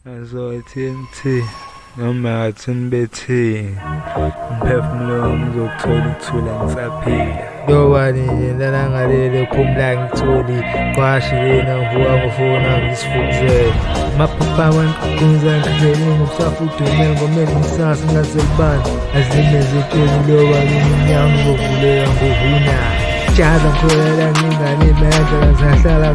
So TNT noma ngathini bethi umphefumulo wami uzokuthola ukuthula ngisaphila ngoba lana ngalele khumla ngitholi kwashi lena ngivuka ngifuna ngisifukuzele maphupha wenkukunza ngidlele ngusafudumele ngomele ngisasa ngazelibani azimeze etsheni loba ngiminyango ngokuvuleka ngokuvuna jaza ngikholela ngingane mendlela zahlala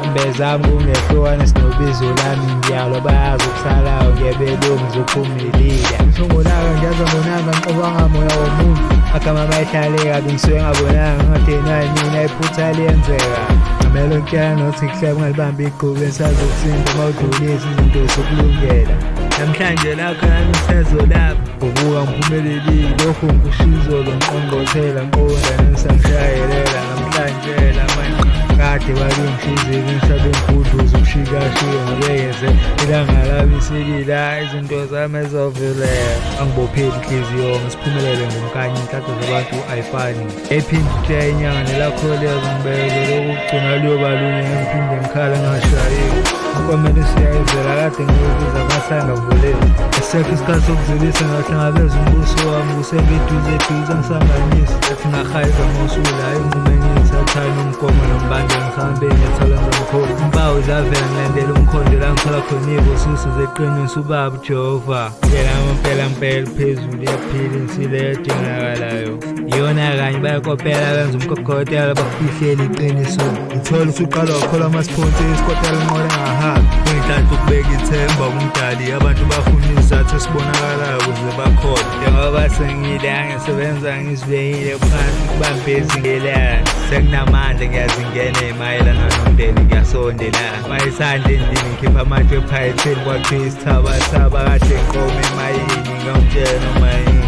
mbezami kungehlukane sinobizo lami ngiyalo bayazi ukusalayo ngebelungu ngizophumelile ngishongolaka ngiyaza bonanga ngixobanga moya womuntu agama mayihlale kabi ngisuke ngabonanga ngadenayo mina iphutha liyenzeka ngamelo ntyana nothi kuhlebe ngalibamba igqubu esazokusinda uma udlulisa izinto zokulungela namhlanje lakho nami isezo lapho uvuka ngiphumelelile lokhu ngikushizo lo ngqongqothela ngiqonda nengisangishayelela namhlanje lamanye kade balungishizile emhlabeni kuduze ukushikashika ngibeyeze ilanga labiselila izinto zami ezovelela angibopheli inhliziyo ngisiphumelele ngomkanye inhlatho zabantu ayifani ephinde utshaya inyanga nelakho lezo ngibekele lokugcina liyobalunye ngiphinde ngikhala ngashayeki kwamele siyayizela kade ngiyokuza amasanga vuleni esekho isikhathi sokuzilisa ngahlangabeza umbuso wami kusengiduze ngisanganisa ethi ngahayiza ngosula inqume ngiyithathani umgomo nombandela ngihambe ngiyathola ngomkhulu impawu zavela ngilandela umkhondo la ngithola khona ivusiso zeqiniso ubaba uJehova ngela ngempela phezulu yaphila insile edingakalayo iyona kanye bayakopela benza umkokotela bafihlele iqiniso ngithola usuqala wakhola amasponsi esikotela inqola engahambi ngihlanhla ukubeka ithemba kumdali abantu bafuna izathu esibonakalayo ukuze bakhona njengoba sengile angisebenza ngizibekile phansi kubambe izingelana senginamandla ngiyazingena emayelana nomndeni ngiyasondela mayisandla endini ngikhipha amatshe ephayetheni kwakhiwa isithaba kade ngiqoma emayini ngawutshela noma yini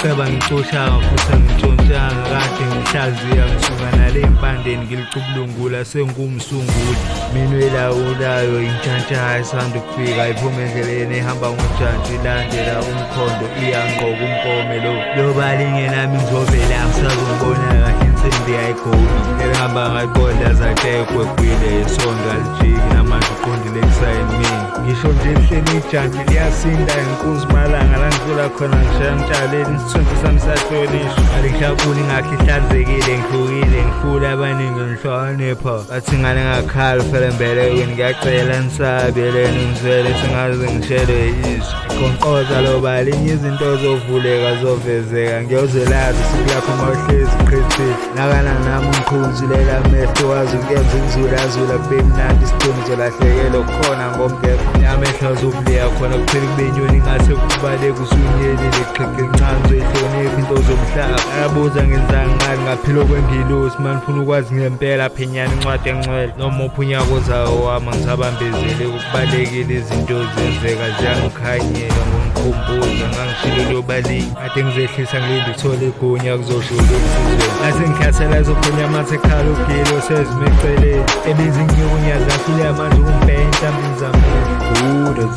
ngiceba ngicoshanga futhi ngitshontshanga kade ngihlaziya ngisuka nale empandeni ngilicubulungula sengumsunguli mina elawulayo intshantshaya isanda ukufika iphuma endleleni ehamba ngojantshi ilandela umkhondo iyanqoka umpomelo lobalinge nami ngizovela ngisazongibona kahle insimbi ayigoli elihamba ngayiqonda zatekwekwile isondo alijiki namanje uqondile kusayini mina ngisho nje ehleni ijantshi liyasinda inkuzi malanga la ngivula khona ngishaya ngitshaleni isithunzi sami sahlonishwa alingihlakuli ngakho ihlanzekile ngihlukile ngifula abaningi ngihlonipha bathi ngane ngakhala felembelekweni ngiyacela nisabeleni ngizwele singaze ngishelwe yiso iqonqoza loba linye izinto zovuleka zovezeka ngiyozelazi sikulapho mawuhlezi qhithile nakana nami ungiqhunzulela amehlo wazi ukuyenza ukuzulazula kube mnandi isithunzi zolahlekelwa khona ngomdepho amehlo azokuleya khona kuphela kube inyoni ngase kubaleka usunyelile qhiqi ncane zoyihlonipha into zomhlaba ayabuza ngenzani ngani ngaphilo kwengilosi manifuna ukwazi ngempela phenyana incwadi engcwele noma uphunyako zawo wami ngisabambezele ukubalekile izinto zenzeka ziyangikhanyela ngomkhumbuzo ngangishilo lobalingi kade ngizehlisa ngilinde uthole igunya kuzoshula emsizweni lase ngikhathela ezophunya amathe ekhala ugilo sezimeceleni ebiza inyunya zahlule manje umbheka entambini zamehlo that's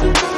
it.